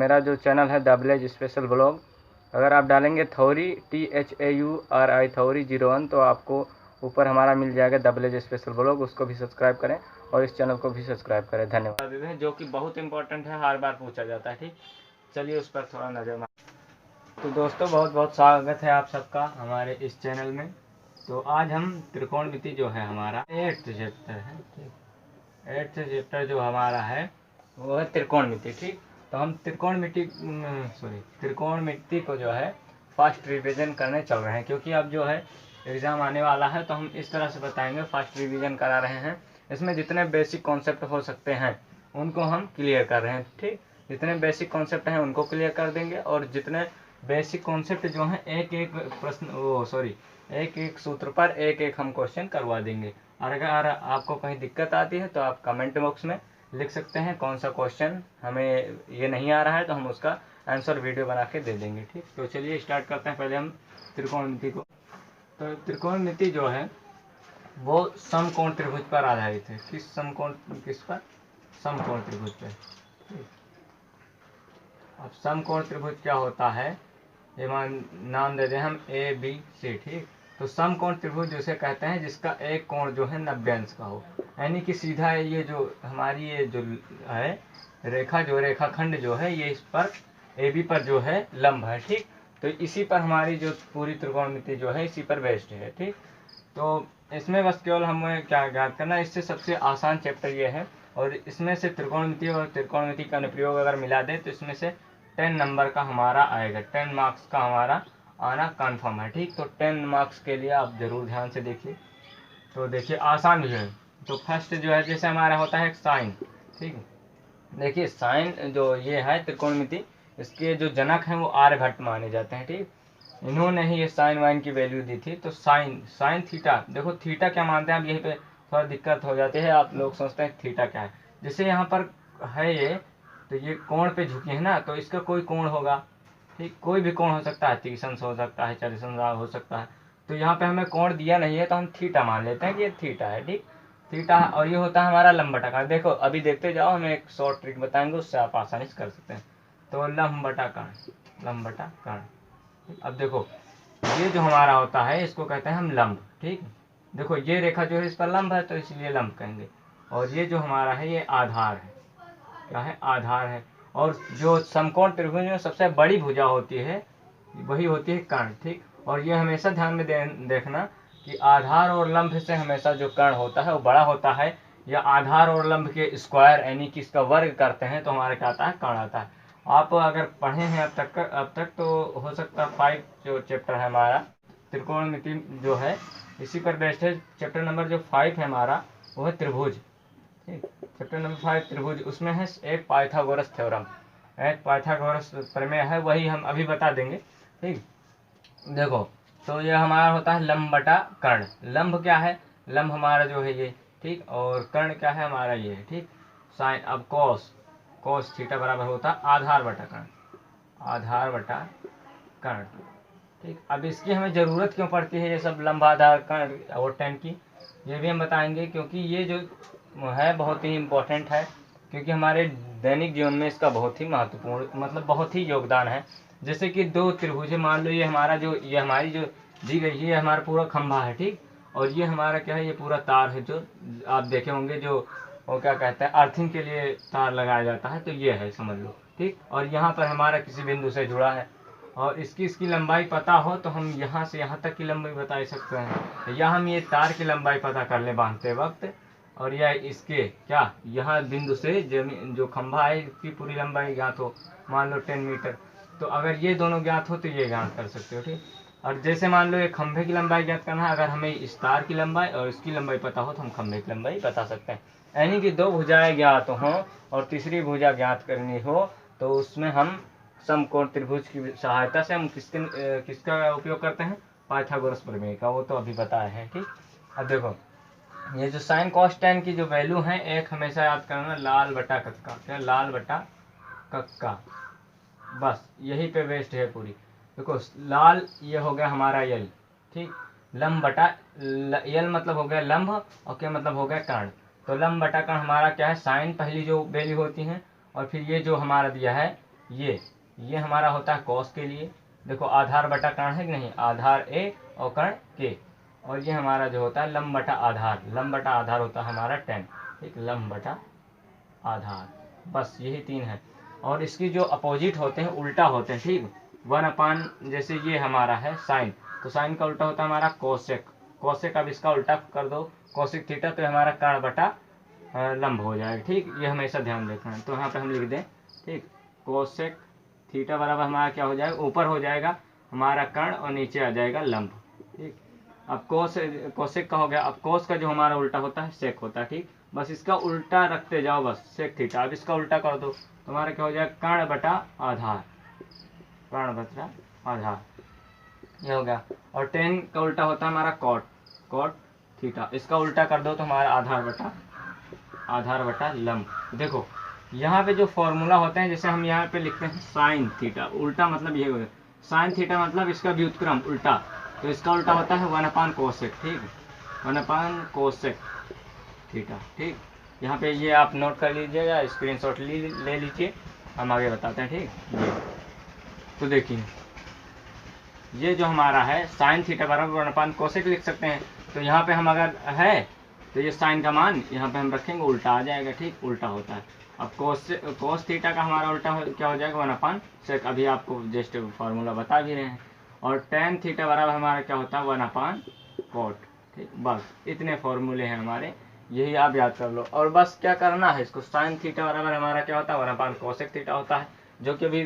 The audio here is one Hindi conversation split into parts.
मेरा जो चैनल है द विलेज स्पेशल ब्लॉग, अगर आप डालेंगे थौरी THAURI थौरी 01 तो आपको ऊपर हमारा मिल जाएगा द विलेज स्पेशल ब्लॉग, उसको भी सब्सक्राइब करें और इस चैनल को भी सब्सक्राइब करें। धन्यवाद। जो कि बहुत इंपॉर्टेंट है, हर बार पूछा जाता है। ठीक, चलिए उस पर थोड़ा नजर मार। तो दोस्तों बहुत बहुत स्वागत है आप सबका हमारे इस चैनल में। तो आज हम त्रिकोणमिति जो है हमारा 8th चैप्टर है। ठीक, 8th चैप्टर जो हमारा है वो है त्रिकोणमिति। ठीक, तो हम त्रिकोणमिति को जो है फर्स्ट रिवीजन करने चल रहे हैं, क्योंकि अब जो है एग्ज़ाम आने वाला है, तो हम इस तरह से बताएंगे, फर्स्ट रिवीजन करा रहे हैं। इसमें जितने बेसिक कॉन्सेप्ट हो सकते हैं उनको हम क्लियर कर रहे हैं। ठीक, जितने बेसिक कॉन्सेप्ट हैं उनको क्लियर कर देंगे, और जितने बेसिक कॉन्सेप्ट जो हैं एक एक सूत्र पर एक एक हम क्वेश्चन करवा देंगे। और अगर आपको कहीं दिक्कत आती है तो आप कमेंट बॉक्स में लिख सकते हैं कौन सा क्वेश्चन हमें ये नहीं आ रहा है, तो हम उसका आंसर वीडियो बना के दे देंगे। ठीक, तो चलिए स्टार्ट करते हैं पहले हम त्रिकोणमिति को। तो त्रिकोणमिति जो है वो समकोण त्रिभुज पर आधारित है। किस पर? समकोण त्रिभुज पर। अब समकोण त्रिभुज क्या होता है, ये नाम दे दें हम ABC। ठीक, तो समकोण त्रिभुज उसे कहते हैं जिसका एक कोण जो है 90 अंश का हो, यानी कि सीधा ये जो हमारी ये जो है रेखाखंड जो है ये इस पर AB पर जो है लंब है। ठीक, तो इसी पर हमारी जो पूरी त्रिकोणमिति जो है इसी पर बेस्ड है। ठीक, तो इसमें बस केवल हमें क्या ज्ञात करना है, इससे सबसे आसान चैप्टर ये है, और इसमें से त्रिकोणमिति और त्रिकोणमिति का अनुप्रयोग अगर मिला दे तो इसमें से 10 नंबर का हमारा आएगा, 10 मार्क्स का हमारा आना कन्फर्म है। ठीक, तो 10 मार्क्स के लिए आप जरूर ध्यान से देखिए। तो देखिए आसान भी है। तो फर्स्ट जो है जैसे हमारा होता है साइन। ठीक, देखिए साइन जो ये है त्रिकोणमिति, इसके जो जनक हैं वो आर्यभट्ट माने जाते हैं। ठीक, इन्होंने ही ये साइन वाइन की वैल्यू दी थी। तो साइन थीटा, देखो थीटा क्या मानते हैं, अब यहीं पे थोड़ा दिक्कत हो जाती है, आप लोग सोचते हैं थीटा क्या है। जैसे यहाँ पर है ये, तो ये कोण पे झुके हैं ना, तो इसका कोई कोण होगा। ठीक, कोई भी कोण हो सकता है, 30 अंश हो सकता है, 40 अंश हो सकता है। तो यहाँ पे हमें कोण दिया नहीं है तो हम थीटा मान लेते हैं कि ये थीटा है। ठीक, थीटा, और ये होता है हमारा लंब बटा कर्ण। देखो अभी देखते जाओ, हम एक शॉर्ट ट्रिक बताएंगे, उससे आप आसानी से कर सकते हैं। तो लंब बटा कर्ण। अब देखो ये जो हमारा होता है इसको कहते हैं हम लंब। ठीक, देखो ये रेखा जो है इस पर लंब है तो इसलिए लंब कहेंगे, और ये जो हमारा है ये आधार है। क्या है? आधार है। और जो समकोण त्रिभुज में सबसे बड़ी भुजा होती है वही होती है कर्ण। ठीक, और ये हमेशा ध्यान में देखना कि आधार और लंब से हमेशा जो कर्ण होता है वो बड़ा होता है, या आधार और लंब के स्क्वायर यानी कि इसका वर्ग करते हैं तो हमारा क्या आता है? कर्ण आता है। आप अगर पढ़े हैं अब तक तो हो सकता है 5 जो चैप्टर है हमारा त्रिकोणमिति जो है इसी पर बेस्ड है। चैप्टर नंबर जो 5 है हमारा वो है त्रिभुज। ठीक, चैप्टर नंबर 5 त्रिभुज, उसमें है एक पाइथागोरस थ्योरम, एक पाइथागोरस प्रमेय है, वही हम अभी बता देंगे। ठीक, देखो तो ये हमारा होता है लंब बटा कर्ण। लंब क्या है? लंब हमारा जो है ये। ठीक, और कर्ण क्या है हमारा ये है। ठीक, साइन, अब कॉस थीटा बराबर होता है आधार बटा कर्ण। ठीक, अब इसकी हमें ज़रूरत क्यों पड़ती है ये सब लंब आधार कर्ण और tan की, ये भी हम बताएंगे, क्योंकि ये जो है बहुत ही इम्पोर्टेंट है, क्योंकि हमारे दैनिक जीवन में इसका बहुत ही महत्वपूर्ण मतलब बहुत ही योगदान है। जैसे कि दो त्रिभुज मान लो, ये हमारा जो ये हमारी जो दी गई है, ये हमारा पूरा खंभा है। ठीक, और ये हमारा क्या है? ये पूरा तार है, जो आप देखे होंगे जो वो क्या कहते हैं अर्थिंग के लिए तार लगाया जाता है, तो ये है समझ लो। ठीक, और यहाँ पर हमारा किसी बिंदु से जुड़ा है, और इसकी लंबाई पता हो तो हम यहाँ से यहाँ तक की लंबाई बता सकते हैं, या हम ये तार की लंबाई पता कर ले बांधते वक्त, और या इसके क्या यहाँ बिंदु से जमीन जो खंभा है इसकी पूरी लंबाई ज्ञात हो, मान लो 10 मीटर, तो अगर ये दोनों ज्ञात हो तो ये ज्ञात कर सकते हो। ठीक, और जैसे मान लो ये खंभे की लंबाई ज्ञात करना है, अगर हमें इस तार की लंबाई और इसकी लंबाई पता हो तो हम खंभे की लंबाई बता सकते हैं। यानी कि दो भुजाएं ज्ञात हों और तीसरी भुजा ज्ञात करनी हो तो उसमें हम समकोण त्रिभुज की सहायता से हम किसका उपयोग करते हैं? पाइथागोरस प्रमेय का, वो तो अभी बताए हैं। ठीक, अब देखो ये जो साइन कॉस टैन की जो वैल्यू है, एक हमेशा याद करना लाल बटा कक्का। क्या? लाल बटा कक्का, बस यही पे बेस्ड है पूरी। देखो लाल ये हो गया हमारा यल। ठीक, लंब बटा यल मतलब हो गया लंब, और क्या मतलब हो गया कर्ण। तो लंब बटा कर्ण हमारा क्या है? साइन पहली जो वैल्यू होती है, और फिर ये जो हमारा दिया है ये हमारा होता है कॉस के लिए, देखो आधार बटा कर्ण है कि नहीं, आधार ए और कर्ण के, और ये हमारा जो होता है लंब बटा आधार, लंब बटा आधार होता है हमारा tan, ठीक, लंब बटा आधार, बस यही 3 है। और इसकी जो अपोजिट होते हैं उल्टा होते हैं, ठीक, 1 जैसे ये हमारा है साइन, तो साइन का उल्टा होता है हमारा कोसेक, कोसेक अब इसका उल्टा कर दो कोसेक थीटा, तो हमारा कर्ण बटा लंब हो जाएगा, ठीक, ये हमेशा ध्यान रखना है। तो यहाँ पे हम लिख दें, ठीक, कोसेक थीटा बराबर हमारा क्या हो जाएगा, ऊपर हो जाएगा हमारा कर्ण और नीचे आ जाएगा लंब, ठीक। अब कोसेक का हो गया, अब कोस का जो हमारा उल्टा होता है सेक होता है, ठीक, बस इसका उल्टा रखते जाओ, बस सेक थीटा, अब इसका उल्टा कर दो तो हमारा क्या हो जाएगा, कर्ण बटा आधार, कर्ण बटा आधार, ये हो गया। और tan का उल्टा होता है हमारा कॉट थीटा, इसका उल्टा कर दो तो हमारा आधार बटा लंब। देखो यहाँ पे जो फॉर्मूला होते हैं, जैसे हम यहाँ पे लिखते हैं साइन थीटा, उल्टा मतलब ये हो गया, साइन थीटा मतलब इसका व्युत्क्रम उल्टा, तो इसका उल्टा होता है 1 कोसेक, ठीक, 1 कोसेक थीटा, ठीक। यहाँ पे ये आप नोट कर लीजिएगा, स्क्रीनशॉट ले लीजिए, हम आगे बताते हैं, ठीक। ये तो देखिए ये जो हमारा है साइन थीटा बराबर 1 कोसेक लिख सकते हैं, तो यहाँ पे हम अगर है तो ये साइन का मान यहाँ पे हम रखेंगे उल्टा आ जाएगा, ठीक, उल्टा होता है। अब कोस थीटा का हमारा उल्टा क्या हो जाएगा, 1 सेक, अभी आपको जस्ट फार्मूला बता भी रहे हैं। और tan थीटा बराबर हमारा क्या होता है 1 कॉट, ठीक, बस इतने फॉर्मूले हैं हमारे, यही आप याद कर लो। और बस क्या करना है इसको, साइन थीटा बराबर हमारा क्या होता है 1 कोसेक थीटा होता है, जो कि अभी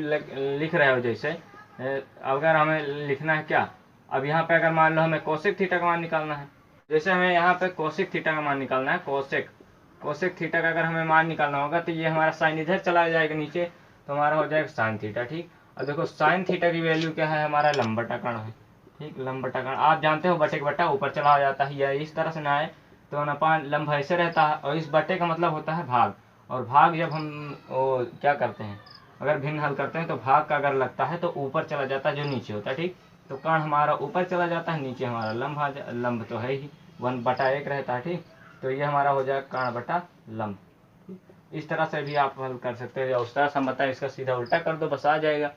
लिख रहे हो। जैसे अगर हमें लिखना है क्या, अब यहाँ पे अगर मान लो हमें कोसेक थीटा का मान निकालना है, जैसे हमें यहाँ पे कोसेक थीटा का मान निकालना है, कोसेक थीटा का अगर हमें मान निकालना होगा तो ये हमारा साइन इधर चला जाएगा नीचे, तो हमारा हो जाएगा साइन थीटा, ठीक। और देखो साइन थीटा की वैल्यू क्या है, हमारा लंब बटा कर्ण है, ठीक, लंब बटा कर्ण आप जानते हो, बटे का बटा ऊपर चला जाता है, या इस तरह से ना आए तो नपान लंब ऐसे रहता है, और इस बटे का मतलब होता है भाग, और भाग जब हम क्या करते हैं, अगर भिन्न हल करते हैं तो भाग का अगर लगता है तो ऊपर चला जाता है जो नीचे होता है, ठीक, तो कर्ण हमारा ऊपर चला जाता है, नीचे हमारा लंब तो है ही 1/1 रहता है, ठीक, तो ये हमारा हो जाएगा कर्ण बटा लंब। इस तरह से भी आप हल कर सकते हो, या उस तरह से हम बताएं इसका सीधा उल्टा कर दो, बस आ जाएगा,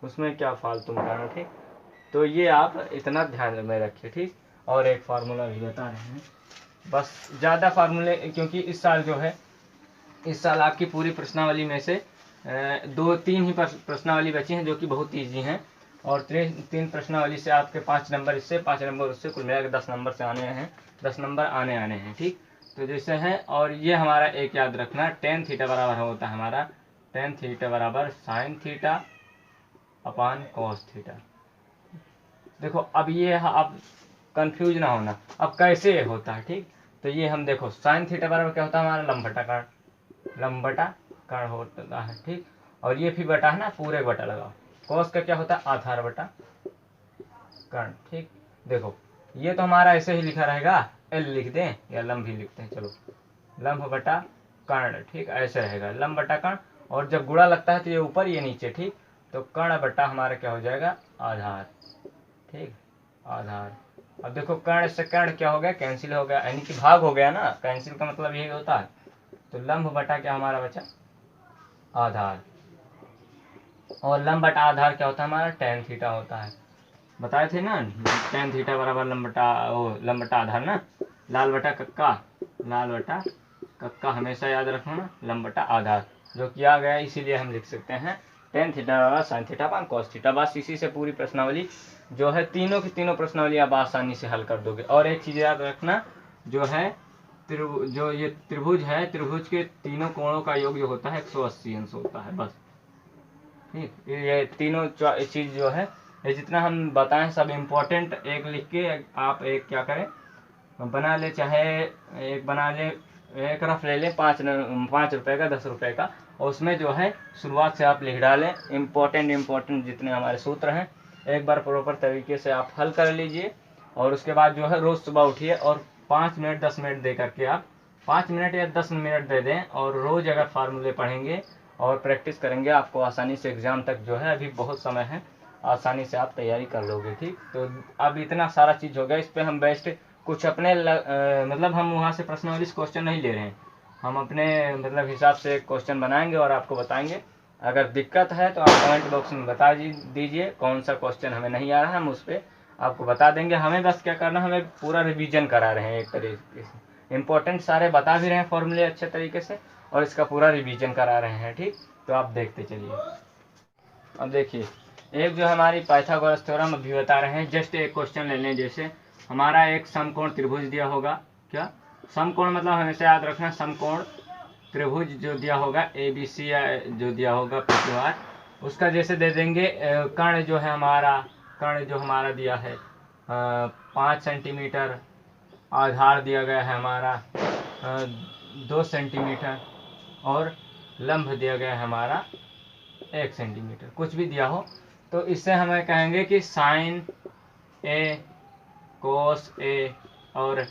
उसमें क्या फालतू मिलाना, ठीक। तो ये आप इतना ध्यान में रखिए, ठीक। और एक फार्मूला भी बता रहे हैं, बस ज़्यादा फार्मूले, क्योंकि इस साल जो है, इस साल आपकी पूरी प्रश्नावली में से 2-3 ही प्रश्नावली बची हैं जो कि बहुत ईजी हैं, और 3 प्रश्नावली से आपके 5 नंबर इससे 5 नंबर उससे कुल मिलाकर 10 नंबर से आने हैं, 10 नंबर आने हैं, ठीक। तो जैसे है, और ये हमारा एक याद रखना, tan थीटा बराबर होता है हमारा, tan थीटा बराबर sine theta upon cos theta. देखो अब ये आप कंफ्यूज ना होना, अब कैसे होता है, ठीक। तो ये हम देखो साइन थीटा बराबर क्या होता है हमारा लंब बटा कर्ण होता है, ठीक, और ये भी बटा है ना, पूरे बटा लगाओ। कॉस का क्या होता है आधार बटा कर्ण, ठीक। देखो ये तो हमारा ऐसे ही लिखा रहेगा, एल लिख दें या लंब भी लिखते हैं, चलो लंब बटा कर्ण, ठीक, ऐसे रहेगा लंब बटा कर्ण, और जब गुणा लगता है तो ये ऊपर ये नीचे, ठीक, तो कर्ण बटा हमारा क्या हो जाएगा आधार, ठीक, आधार। अब देखो कर्ण से कर्ण क्या हो गया, कैंसिल हो गया, यानी कि भाग हो गया ना, कैंसिल का मतलब यही होता है। तो लंब बटा क्या हमारा बचा आधार, और लंब बटा आधार क्या होता है हमारा tan थीटा होता है, बताए थे ना, tan थीटा बराबर लंब बटा आधार ना, लाल बटा कक्का हमेशा याद रखना ना, लंब बटा आधार जो किया गया, इसीलिए हम लिख सकते हैं tan थीटा बराबर sine theta upon cos theta. बस इसी से पूरी प्रश्नावली जो है, तीनों की तीनों प्रश्नावली आप आसानी से हल कर दोगे। और एक चीज याद रखना, जो है जो ये त्रिभुज है, त्रिभुज के तीनों कोणों का योग जो होता है 180 अंश होता है, बस, ठीक। ये तीनों चीज जो है, ये जितना हम बताएं सब इम्पोर्टेंट, एक लिख के आप एक क्या करें बना ले, चाहे एक बना ले, एक रफ ले लें 5 रुपए का 10 रुपए का, और उसमें जो है शुरुआत से आप लिख डालें इम्पोर्टेंट जितने हमारे सूत्र हैं, एक बार प्रॉपर तरीके से आप हल कर लीजिए। और उसके बाद जो है रोज सुबह उठिए और 5 मिनट 10 मिनट दे करके आप 5 मिनट या 10 मिनट दे दें, और रोज अगर फार्मूले पढ़ेंगे और प्रैक्टिस करेंगे, आपको आसानी से एग्जाम तक जो है, अभी बहुत समय है, आसानी से आप तैयारी कर लोगे, ठीक। तो अब इतना सारा चीज हो गया, इस पे हम बेस्ट कुछ अपने मतलब हम वहाँ से प्रश्नावली क्वेश्चन नहीं ले रहे हैं, हम अपने मतलब हिसाब से क्वेश्चन बनाएंगे और आपको बताएंगे अगर दिक्कत है तो आप कमेंट बॉक्स में बता दीजिए कौन सा क्वेश्चन हमें नहीं आ रहा है, हम उस पर आपको बता देंगे। हमें बस क्या करना, हमें पूरा रिवीजन करा रहे हैं एक तरीके से, इंपॉर्टेंट सारे बता भी रहे हैं फॉर्मूले अच्छे तरीके से, और इसका पूरा रिवीजन करा रहे हैं। ठीक, तो आप देखते चलिए। अब देखिए, एक जो हमारी पाइथागोरस थ्योरम अभी बता रहे हैं। जस्ट एक क्वेश्चन ले लें, जैसे हमारा एक समकोण त्रिभुज दिया होगा। क्या समकोण मतलब हमेशा याद रखना, समकोण त्रिभुज जो दिया होगा ABC जो दिया होगा प्रतिवार, उसका जैसे दे देंगे कर्ण जो है हमारा, कर्ण जो हमारा दिया है 5 सेंटीमीटर, आधार दिया गया है हमारा 2 सेंटीमीटर, और लंब दिया गया है हमारा 1 सेंटीमीटर, कुछ भी दिया हो तो इससे हमें कहेंगे कि साइन A कोस A और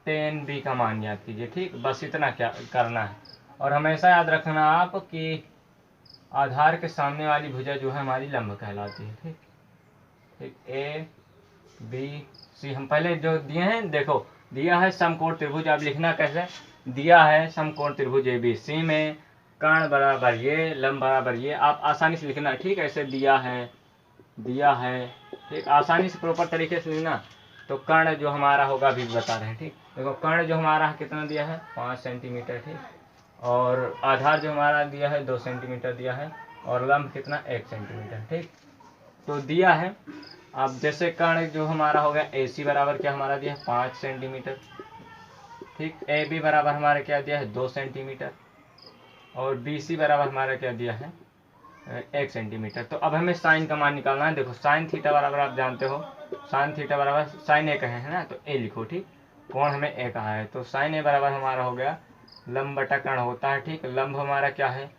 टेन B का मान याद कीजिए। ठीक, बस इतना क्या करना है। और हमेशा याद रखना आप कि आधार के सामने वाली भुजा जो है हमारी लंब कहलाती है। ठीक, ठीक, ABC हम पहले जो दिए हैं, देखो दिया है समकोण त्रिभुज, आप लिखना कैसे, दिया है समकोण त्रिभुज ABC में कर्ण बराबर ये, लंब बराबर ये, आप आसानी से लिखना। ठीक, ऐसे दिया है, दिया है। ठीक, आसानी से प्रॉपर तरीके से लिखना। तो कर्ण जो हमारा होगा अभी बता रहे हैं। ठीक, देखो कर्ण जो हमारा कितना दिया है 5 सेंटीमीटर। ठीक, और आधार जो हमारा दिया है 2 सेंटीमीटर दिया है, और लंब कितना 1 सेंटीमीटर। ठीक, तो दिया है। अब जैसे कर्ण जो हमारा हो गया AC बराबर क्या हमारा दिया है 5 सेंटीमीटर। ठीक, AB बराबर हमारा क्या दिया है 2 सेंटीमीटर, और BC बराबर हमारा क्या दिया है 1 सेंटीमीटर। तो अब हमें साइन का मान निकालना है। देखो साइन थीटा बराबर आप जानते हो, साइन थीटा बराबर साइन A कहे है ना, तो A लिखो। ठीक, कोण हमें A कहा है, तो साइन A बराबर हमारा हो गया लंब बटा कर्ण होता है। ठीक, लंब हमारा क्या है,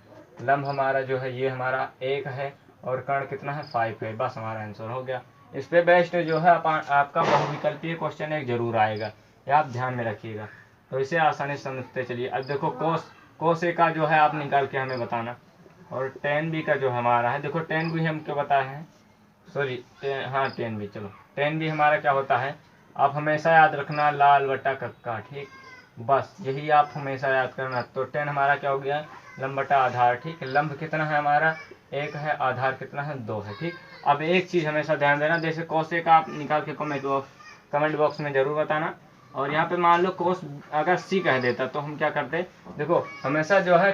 लंब हमारा जो है ये हमारा 1 है, और कर्ण कितना है 5 है। बस हमारा आंसर हो गया। इस पे बेस्ट जो है आपका बहुविकल्पीय क्वेश्चन एक जरूर आएगा, ये आप ध्यान में रखिएगा। तो इसे आसानी से समझते चलिए। अब देखो कोस A का जो है आप निकाल के हमें बताना, और टेन B का जो हमारा है, देखो टेन B हम क्या बताए हैं, सॉरी हाँ टेन B, चलो टेन B हमारा क्या होता है, आप हमेशा याद रखना लाल बटा कक्का। ठीक, बस यही आप हमेशा याद करना। तो 10 हमारा क्या हो गया लंब बटा आधार। ठीक, लंब कितना है हमारा 1 है, आधार कितना है 2 है। ठीक, अब एक चीज़ हमेशा ध्यान देना, जैसे कोस A का आप निकाल के कमेंट बॉक्स में ज़रूर बताना। और यहाँ पे मान लो कोस अगर C कह देता तो हम क्या करते, देखो हमेशा जो है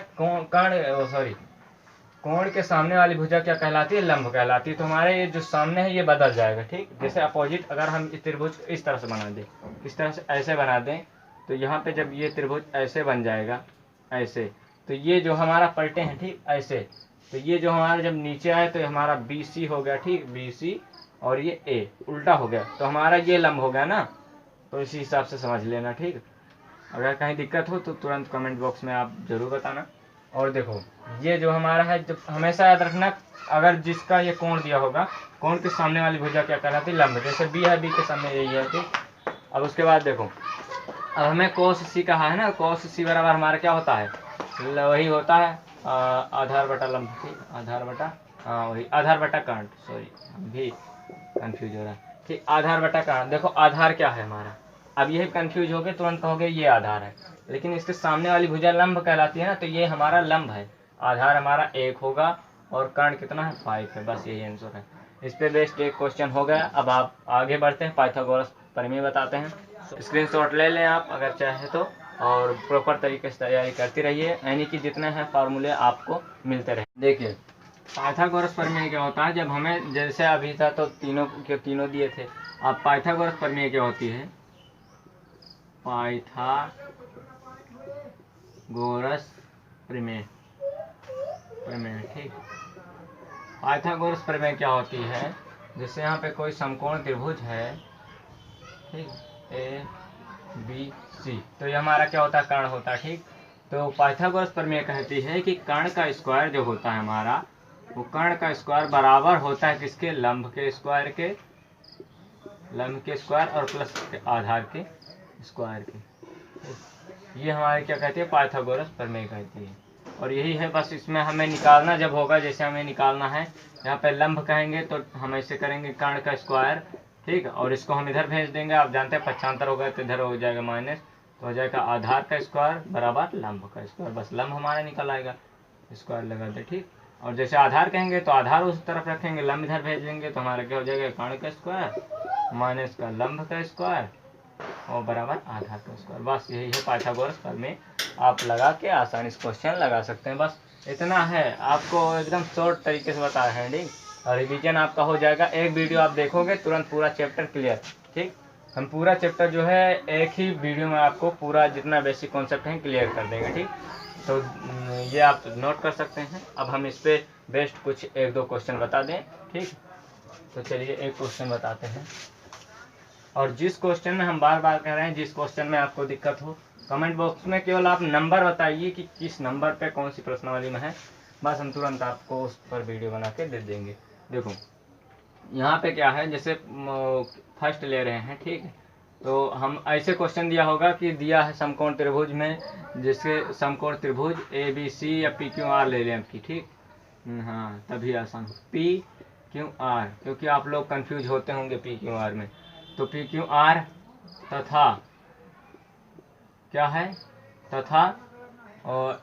कोण के सामने वाली भुजा क्या कहलाती है, लंब कहलाती है। तो हमारे ये जो सामने है ये बदल जाएगा। ठीक, जैसे अपोजिट अगर हम इस त्रिभुज इस तरह से बना दें, इस तरह से ऐसे बना दें, तो यहाँ पे जब ये त्रिभुज ऐसे बन जाएगा ऐसे, तो ये जो हमारा पलटे हैं ठीक ऐसे, तो ये जो हमारा जब नीचे आए तो हमारा BC हो गया। ठीक, BC और ये A उल्टा हो गया, तो हमारा ये लंब हो गया ना। तो इसी हिसाब से समझ लेना। ठीक, अगर कहीं दिक्कत हो तो तुरंत कमेंट बॉक्स में आप जरूर बताना। और देखो ये जो हमारा है, जब हमेशा याद रखना अगर जिसका ये कोण दिया होगा, कोण के सामने वाली भुजा क्या कहलाती है, लंब। जैसे B है, B के सामने यही है। ठीक, अब उसके बाद देखो अब हमें कोस C कहा है ना, कोस C बराबर हमारा क्या होता है, वही होता है आधार बटा लंब। ठीक, आधार बटा वही आधार बटा कर्ण, सॉरी भी कंफ्यूज हो रहा है। ठीक, आधार बटा कर्ण। देखो आधार क्या है हमारा, अब ये कंफ्यूज हो गए तुरंत कहोगे ये आधार है, लेकिन इसके सामने वाली भुजा लंब कहलाती है ना, तो ये हमारा लंब है। आधार हमारा 1 होगा और कर्ण कितना है 5 है। बस यही आंसर है। इस पे बेस्ड एक क्वेश्चन हो गया। अब आप आगे बढ़ते हैं, पाइथागोरस प्रमेय बताते हैं। स्क्रीनशॉट ले लें आप अगर चाहे तो, और प्रॉपर तरीके से तैयारी करती रहिए, यानी कि जितने हैं फार्मूले आपको मिलते रहे। देखिए पाइथागोरस प्रमेय क्या होता है, जब हमें जैसे अभी था तो तीनों के तीनों दिए थे। अब पाइथागोरस प्रमेय क्या होती है, पाइथागोरस प्रमेय ठीक, पाइथागोरस प्रमेय क्या होती है, जैसे यहाँ पे कोई समकोण त्रिभुज है। ठीक, ABC, तो ये हमारा क्या होता है कर्ण होता है। ठीक, तो पाइथागोरस प्रमेय कहती है कि कर्ण का स्क्वायर जो होता है हमारा, वो कर्ण का स्क्वायर बराबर होता है किसके, लंब के स्क्वायर के, लंब के स्क्वायर और प्लस आधार के स्क्वायर के। ये हमारे क्या कहती है, पाइथागोरस प्रमेय कहती है। और यही है बस, इसमें हमें निकालना जब होगा, जैसे हमें निकालना है यहाँ पे लंब कहेंगे तो हम ऐसे करेंगे कर्ण का स्क्वायर। ठीक, और इसको हम इधर भेज देंगे, आप जानते हैं पक्षांतर होगा तो इधर हो जाएगा माइनस, तो हो जाएगा आधार का स्क्वायर बराबर लंब का स्क्वायर। बस लंब हमारा निकल आएगा, स्क्वायर लगा दे। ठीक, और जैसे आधार कहेंगे तो आधार उस तरफ रखेंगे, लंब इधर भेज देंगे तो हमारा क्या हो जाएगा, कर्ण का स्क्वायर माइनस का लंब का स्क्वायर और बराबर आधार का स्क्वायर। बस यही है पाइथागोरस प्रमेय। आप लगा के आसानी से क्वेश्चन लगा सकते हैं। बस इतना है, आपको एकदम शॉर्ट तरीके से बताया है। ठीक, और रिवीजन आपका हो जाएगा। एक वीडियो आप देखोगे तुरंत पूरा चैप्टर क्लियर। ठीक, हम पूरा चैप्टर जो है एक ही वीडियो में आपको पूरा जितना बेसिक कॉन्सेप्ट है क्लियर कर देंगे। ठीक, तो ये आप नोट कर सकते हैं। अब हम इस पे बेस्ट कुछ एक दो क्वेश्चन बता दें। ठीक, तो चलिए एक क्वेश्चन बताते हैं। और जिस क्वेश्चन में हम बार बार कह रहे हैं, जिस क्वेश्चन में आपको दिक्कत हो, कमेंट बॉक्स में केवल आप नंबर बताइए कि किस नंबर पे कौन सी प्रश्नावली में है, बस हम तुरंत आपको उस पर वीडियो बना के दे देंगे। देखो यहाँ पे क्या है, जैसे फर्स्ट ले रहे हैं। ठीक है, तो हम ऐसे क्वेश्चन दिया होगा कि दिया है समकोण त्रिभुज में, जैसे समकोण त्रिभुज ABC या PQR ले लें आपकी। ठीक, हाँ तभी आसान PQR, क्योंकि आप लोग कंफ्यूज होते होंगे PQR में। तो PQR तथा क्या है, तथा और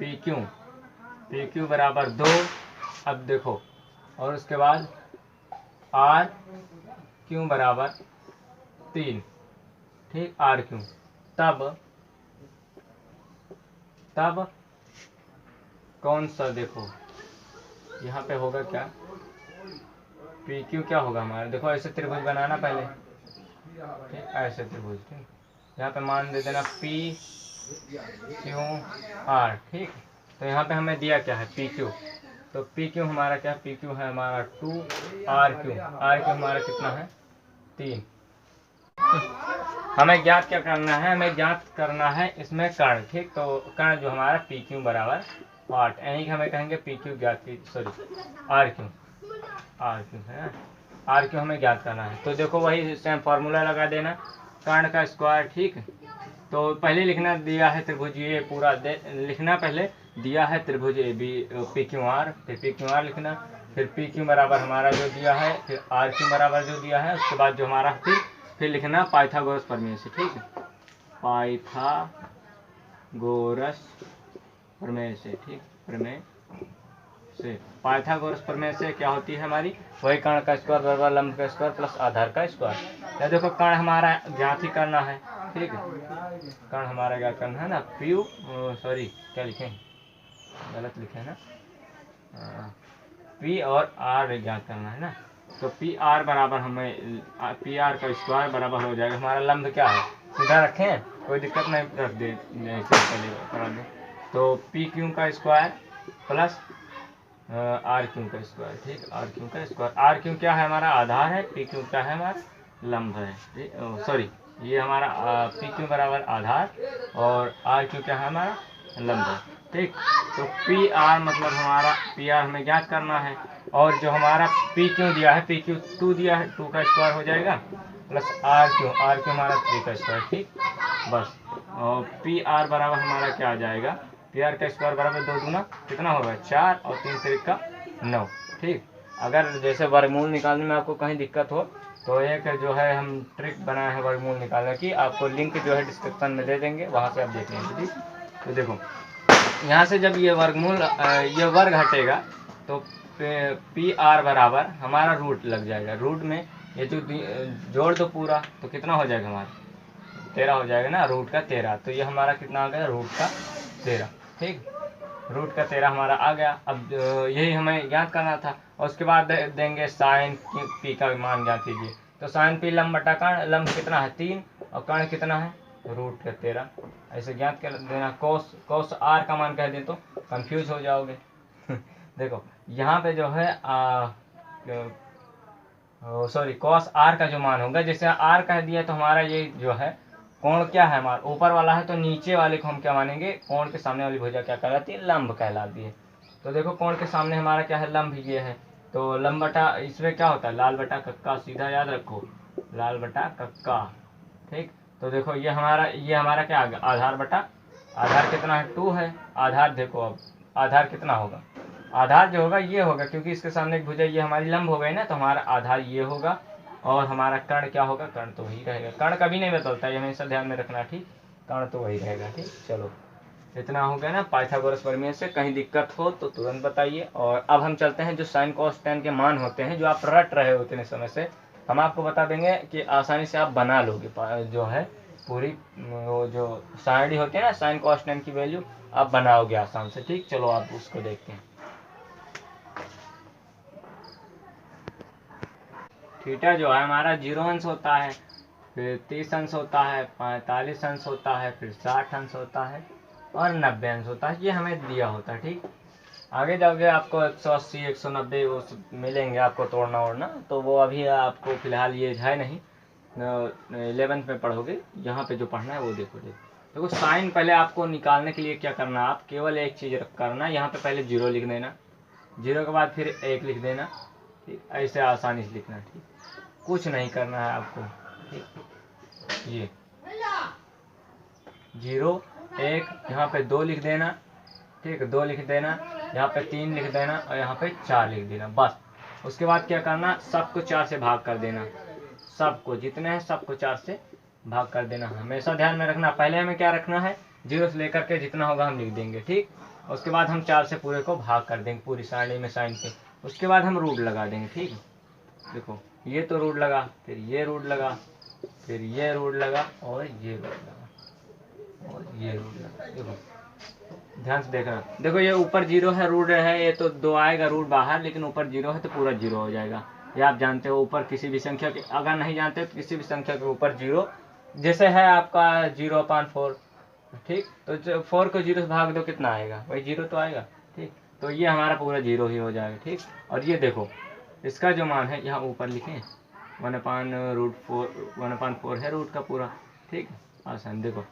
PQ बराबर 2। अब देखो, और उसके बाद RQ बराबर 3। ठीक, RQ तब कौन सा, देखो यहाँ पे होगा क्या, PQ क्या होगा हमारा, देखो ऐसे त्रिभुज बनाना पहले। ठीक, ऐसे त्रिभुज। ठीक, यहाँ पे मान दे देना PQR। ठीक, तो यहाँ पे हमें दिया क्या है, PQ। तो PQ हमारा क्या है, PQ है हमारा 2। RQ हमारा कितना है, 3। हमें ज्ञात क्या करना है, हमें ज्ञात करना है इसमें कर्ण। ठीक, तो कर्ण जो हमारा PQ बराबर 8, यानी कि हमें कहेंगे PQ ज्ञात की, सॉरी RQ है ना, RQ हमें ज्ञात करना है। तो देखो वही सेम फार्मूला लगा देना, कर्ण का स्क्वायर। ठीक, तो पहले लिखना दिया है त्रिभुज, ये पूरा लिखना पहले दिया है त्रिभुज PQR, फिर PQR लिखना, फिर PQ बराबर हमारा जो दिया है, फिर RQ बराबर जो दिया है, उसके बाद जो हमारा फिर लिखना पाइथागोरस प्रमेय से। ठीक, पाइथागोरस प्रमेय से। ठीक, प्रमेय से, पाइथागोरस प्रमेय से क्या होती है हमारी, वही कर्ण का स्क्वायर बराबर लंब का स्क्वायर प्लस आधार का स्क्वायर। या देखो कर्ण हमारा ज्ञात ही करना है। ठीक है, कर्ण हमारा क्या करना है ना, सॉरी क्या लिखे, गलत लिखे है ना, P और R ज्ञात करना है ना। तो PR बराबर हमें PR का स्क्वायर बराबर हो जाएगा, हमारा लंब क्या है, सीधा रखें कोई दिक्कत नहीं, रख दे करा दें। तो PQ का स्क्वायर प्लस RQ का स्क्वायर। ठीक, RQ का स्क्वायर, RQ क्या है हमारा आधार है, PQ क्या है हमारा लंब है। सॉरी, ये हमारा PQ बराबर आधार और RQ क्या है हमारा लंब है। ठीक, तो PR मतलब हमारा PR हमें ज्ञात करना है, और जो हमारा PQ दिया है, PQ 2 दिया है, 2 का स्क्वायर हो जाएगा प्लस RQ हमारा 3 का स्क्वायर। ठीक, बस, और PR बराबर हमारा क्या आ जाएगा, PR का स्क्वायर बराबर 2 दूना कितना होगा 4 और 3 त्रिका 9। ठीक, अगर जैसे वर्गमूल निकालने में आपको कहीं दिक्कत हो तो एक जो है हम ट्रिक बनाए हैं वर्गमूल निकालने की, आपको लिंक जो है डिस्क्रिप्शन में दे देंगे, वहाँ से आप देख लेंगे। ठीक, तो देखो यहाँ से जब ये वर्गमूल ये वर्ग हटेगा तो PR बराबर हमारा रूट लग जाएगा, रूट में ये जो जोड़ दो पूरा तो कितना हो जाएगा हमारा 13 हो जाएगा ना, रूट का 13। तो ये हमारा कितना आ गया, रूट का 13। ठीक, रूट का 13 हमारा आ गया। अब यही हमें ज्ञात करना था, और उसके बाद देंगे साइन P का मान ज्ञात कीजिए। तो साइन P लंब बटा कर्ण, लंब कितना है 3 और कर्ण कितना है रूट का 13, ऐसे ज्ञात कर देना। कोस R का मान कह दें तो कंफ्यूज हो जाओगे। देखो यहाँ पे जो है सॉरी कॉस R का जो मान होगा, जैसे R कह दिया तो हमारा ये जो है कोण क्या है हमारा ऊपर वाला है, तो नीचे वाले को हम क्या मानेंगे, कोण के सामने वाली भुजा क्या कहलाती है, लंब कहलाती है। तो देखो कोण के सामने हमारा क्या है, लंब ये है। तो लंब बटा इसमें क्या होता है, लाल बटा कक्का, सीधा याद रखो लाल बटा कक्का। ठीक, तो देखो ये हमारा क्या आ गया, आधार बटा आधार कितना है 2 है। आधार देखो अब आधार कितना होगा, आधार जो होगा ये होगा, क्योंकि इसके सामने एक भुजा ये हमारी लंब हो गई ना, तो हमारा आधार ये होगा। और हमारा कर्ण क्या होगा, कर्ण तो वही रहेगा, कर्ण कभी नहीं बदलता, ये हमेशा ध्यान में रखना। ठीक, कर्ण तो वही रहेगा। ठीक, चलो इतना हो गया ना पाइथागोरस प्रमेय से। कहीं दिक्कत हो तो तुरंत बताइए। और अब हम चलते हैं जो साइन कॉस टेन के मान होते हैं जो आप रट रहे हो इतने समय से, हम आपको बता देंगे कि आसानी से आप बना लोगे जो है पूरी वो जो साइड होती है ना साइन कॉस टेन की वैल्यू आप बनाओगे आसान से। ठीक, चलो आप उसको देखते हैं। थीटा जो है हमारा 0 अंश होता है, फिर 30 अंश होता है, 45 अंश होता है, फिर 60 अंश होता है और 90 अंश होता है। ये हमें दिया होता है। ठीक, आगे जाओगे आपको 180 190 वो मिलेंगे आपको तोड़ना ओड़ना, तो वो अभी आपको फिलहाल ये है नहीं, 11th में पढ़ोगे। यहाँ पे जो पढ़ना है वो देखो साइन पहले आपको निकालने के लिए क्या करना है, आप केवल एक चीज़ करना, यहाँ पे पहले 0 लिख देना, 0 के बाद फिर 1 लिख देना। ठीक, ऐसे आसानी से लिखना। ठीक, कुछ नहीं करना है आपको। ठीक, ये 0 1 यहाँ पे 2 लिख देना। ठीक, 2 लिख देना, यहाँ पे 3 लिख देना और यहाँ पे 4 लिख देना बस। उसके बाद क्या करना, सबको 4 से भाग कर देना, सबको जितने हैं सबको 4 से भाग कर देना। हमेशा ध्यान में रखना, पहले हमें क्या रखना है, 0 से लेकर के जितना होगा हम लिख देंगे। ठीक, उसके बाद हम 4 से पूरे को भाग कर देंगे पूरी सारणी में साइन पे। उसके बाद हम रूट लगा देंगे। ठीक, देखो ये तो रूट लगा, फिर ये रूट लगा, फिर ये रूट लगा और ये रूट लगा और ये रूट लगा। देखो ध्यान से देखना, देखो ये ऊपर 0 है रूट है, ये तो 2 आएगा रूट बाहर, लेकिन ऊपर 0 है तो पूरा 0 हो जाएगा। ये आप जानते हो, ऊपर किसी भी संख्या के, अगर नहीं जानते तो किसी भी संख्या के ऊपर 0 जैसे है आपका 0/4। ठीक, तो 4 को 0 से भाग दो कितना आएगा, वही 0 तो आएगा। ठीक, तो ये हमारा पूरा 0 ही हो जाएगा। ठीक, और ये देखो इसका जो मान है यहाँ ऊपर लिखें 1/4 है रूट का पूरा। ठीक, आसान। देखो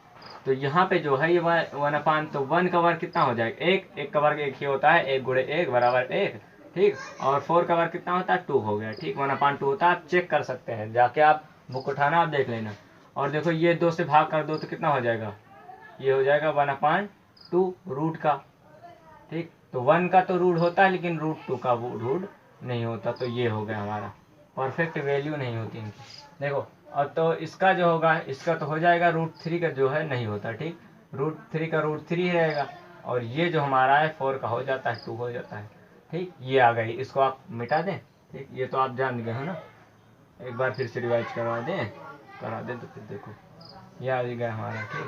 तो यहाँ पे जो है ये 1/, तो 1 का वर्ग कितना हो जाएगा, 1 का वर्ग 1 ही होता है, 1 गुणे 1 बराबर 1। ठीक, और 4 का वर्ग कितना होता है, 2 हो गया। ठीक, 1/2 होता है, आप चेक कर सकते हैं जाके, आप बुक उठाना आप देख लेना। और देखो ये 2 से भाग कर दो तो कितना हो जाएगा, ये हो जाएगा 1/2 रूट का। ठीक, तो 1 का तो रूट होता है लेकिन √2 का वो रूट नहीं होता, तो ये हो गया हमारा, परफेक्ट वैल्यू नहीं होती इनकी। देखो और तो इसका जो होगा, इसका तो हो जाएगा √3 का जो है नहीं होता। ठीक, √3 का √3 ही रहेगा, और ये जो हमारा है 4 का हो जाता है 2 हो जाता है। ठीक, ये आ गई, इसको आप मिटा दें। ठीक, ये तो आप जान गए हो ना, एक बार फिर से रिवाइज करा दें तो फिर देखो ये आ गया हमारा। ठीक,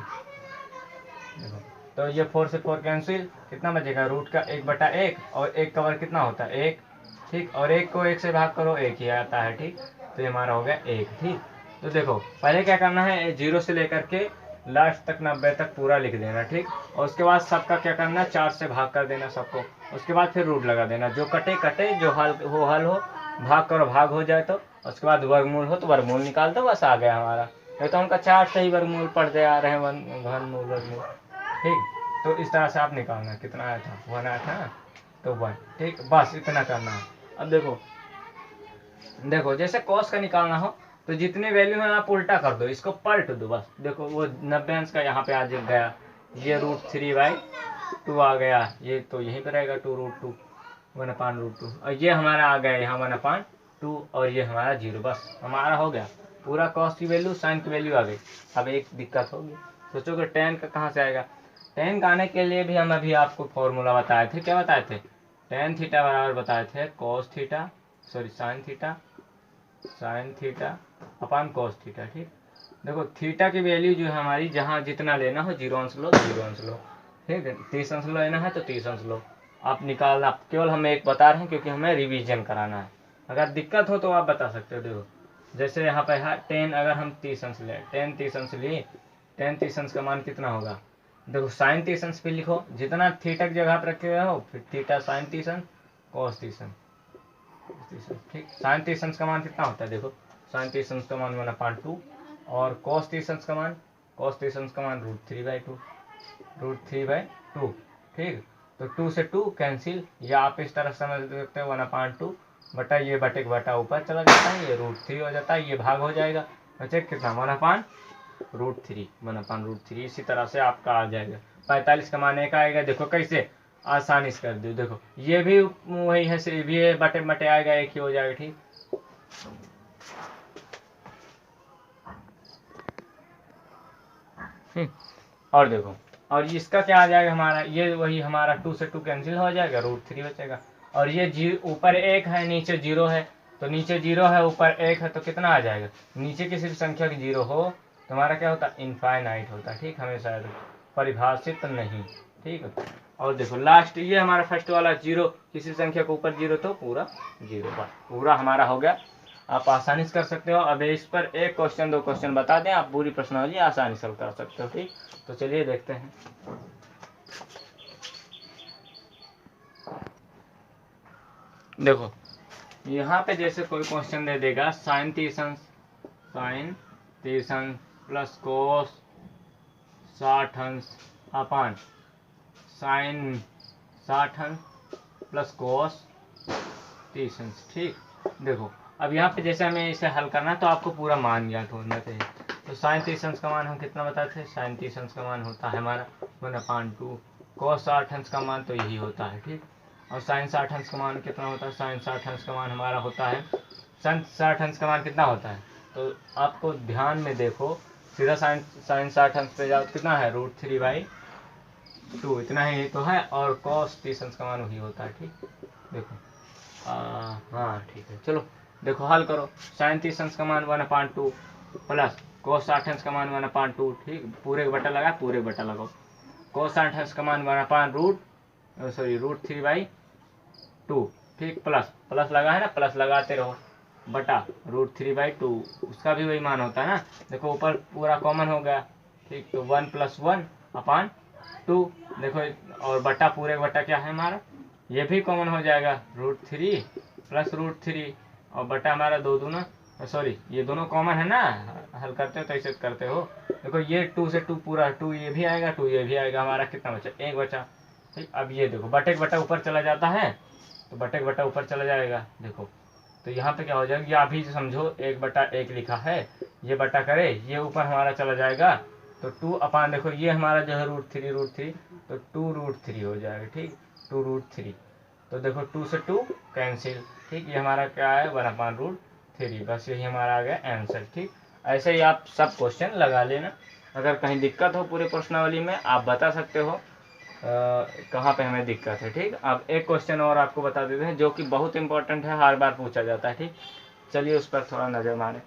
देखो तो ये 4 से 4 कैंसिल, कितना बचेगा, रूट का 1/1 और 1 का वर्ग कितना होता है 1। ठीक, और 1 को 1 से भाग करो 1 ही आता है। ठीक, तो ये हमारा हो गया 1। ठीक, तो देखो पहले क्या करना है, 0 से लेकर के लास्ट तक 90 तक पूरा लिख देना। ठीक, और उसके बाद सबका क्या करना, 4 से भाग कर देना सबको। उसके बाद फिर रूट लगा देना, जो कटे कटे, जो हल हो, भाग करो भाग हो जाए तो, उसके बाद वर्गमूल हो तो वर्गमूल निकाल दो, बस आ गया हमारा। नहीं तो हमका 4 से ही वर्गमूल पढ़ते आ रहे हैं, घनमूल वर्गमूल। ठीक, तो इस तरह से आप निकालना, कितना आया था 1 आया था ना, तो 1। ठीक, बस इतना करना है। अब देखो जैसे कॉस का निकालना हो तो जितने वैल्यू है आप उल्टा कर दो, इसको पलट दो बस। देखो वो 90 अंश का यहाँ पे आ गया, ये √3/2 आ गया, ये तो यहीं पर रहेगा 2√2 1/√2, और ये हमारा आ गया यहाँ 1/2 और ये हमारा 0। बस हमारा हो गया पूरा, कॉस की वैल्यू साइन की वैल्यू आ गई। अब एक दिक्कत होगी, सोचोगे tan का कहाँ से आएगा, tan का आने के लिए भी हम अभी आपको फॉर्मूला बताए थे। क्या बताए थे, tan थीटा बराबर बताए थे साइन थीटा अपन cos थीटा। ठीक, देखो थीटा की वैल्यू जो है हमारी, जहाँ जितना लेना हो 0 अंश लो 0 अंश लो। ठीक है, 30 अंश लेना है तो 30 अंश लो, आप निकालना। केवल हम एक बता रहे हैं क्योंकि हमें रिवीजन कराना है, अगर दिक्कत हो तो आप बता सकते हो। देखो जैसे यहाँ पे है 10, अगर हम 30 अंश ले, 10 30 अंश लिए, 10 30 अंश का मान कितना होगा, देखो साइन 30 अंश पे लिखो, जितना थीटा की जगह पर रखे हो, फिर थीटा साइन 30 अंश कॉस 30 अंश। ठीक, साइन 30 अंश का मान कितना होता है, देखो साइन 30 अंश का मान 1/2 और कॉस 30 अंश का मान √3/2। ठीक, तो 2 से 2 कैंसिल, या आप इस तरह समझ सकते हो 1/2 बटा ये बटे के बटा ऊपर चला जाता है, ये √3 हो जाता है, ये भाग हो जाएगा, बचे कितना 1/√3। इसी तरह से आपका आ जाएगा 45 का मान 1 आएगा। देखो कैसे आसानी से कर दो, देखो ये भी वही है, सिर्फ ये बटे बटे आएगा, एक ही हो जाएगा। ठीक, और देखो और इसका क्या आ जाएगा हमारा, ये वही हमारा 2 से 2 कैंसिल हो जाएगा, √3 बचेगा। और ये ऊपर 1 है नीचे 0 है, तो नीचे 0 है ऊपर 1 है, तो कितना आ जाएगा, नीचे किसी भी संख्या की 0 हो तो हमारा क्या होता है, इनफाइनाइट होता है, ठीक, हमेशा परिभाषित नहीं, ठीक है। और देखो लास्ट ये हमारा फर्स्ट वाला 0, किसी संख्या को ऊपर 0 तो पूरा 0, पूरा हमारा हो गया। आप आसानी से कर सकते हो। अब इस पर एक क्वेश्चन 2 क्वेश्चन बता दें, आप पूरी प्रश्नावली आसानी से कर सकते हो, ठीक। तो चलिए देखते हैं। देखो यहाँ पे जैसे कोई क्वेश्चन दे देगा sine 30 plus cos 60 upon sine 60 plus cos 30, ठीक। देखो अब यहाँ पे जैसे हमें इसे हल करना है तो आपको पूरा मान ज्ञात होना चाहिए। तो साइन 30 का मान हम कितना बताते हैं, साइन 30 का मान होता है हमारा 1/2, कोस 60 का मान तो यही होता है, ठीक। और साइन 60 का मान कितना होता है, साइन 60 का मान हमारा होता है, साइन 60 का मान कितना होता है, तो आपको ध्यान में देखो, सीधा साइन 60 पे जाओ तो कितना है, √3/2, इतना ही तो है। और कॉस 30 का मान वही होता है, ठीक। देखो हाँ ठीक है, चलो देखो हल करो। साइन 30 का मान 1/2 प्लस कोस 60 का मान 1/2, ठीक, पूरे बटा लगा, पूरे बटा लगाओ। कोस 60 का मान 1/√3/2, ठीक, प्लस लगा है ना, प्लस लगाते रहो, बटा √3/2, उसका भी वही मान होता है ना। देखो ऊपर पूरा कॉमन हो गया, ठीक, तो 1 + 1/2, देखो, और बटा पूरे बटा क्या है हमारा, ये भी कॉमन हो जाएगा, √3 + √3, और बटा हमारा 2 दूना, सॉरी ये दोनों कॉमन है ना, हल करते हो तो ऐसे करते हो। देखो ये 2 से 2 पूरा, 2 ये भी आएगा, 2 ये भी आएगा, हमारा कितना बचा, 1 बचा, ठीक। अब ये देखो बटे बटा ऊपर चला जाता है, तो बटे बटा ऊपर चला जाएगा, देखो तो यहाँ पे क्या हो जाएगा, ये अभी समझो 1/1 लिखा है, ये बटा करे, ये ऊपर हमारा चला जाएगा, तो 2 देखो ये हमारा जो है √3, तो 2√3 हो जाएगा, ठीक, 2√3, तो देखो 2 से 2 कैंसिल, ठीक, ये हमारा क्या है 1/√3, बस यही हमारा आ गया आंसर, ठीक। ऐसे ही आप सब क्वेश्चन लगा लेना। अगर कहीं दिक्कत हो पूरे प्रश्नावली में आप बता सकते हो कहाँ पे हमें दिक्कत है, ठीक। अब एक क्वेश्चन और आपको बता देते हैं जो कि बहुत इंपॉर्टेंट है, हर बार पूछा जाता है, ठीक। चलिए उस पर थोड़ा नजर मारें।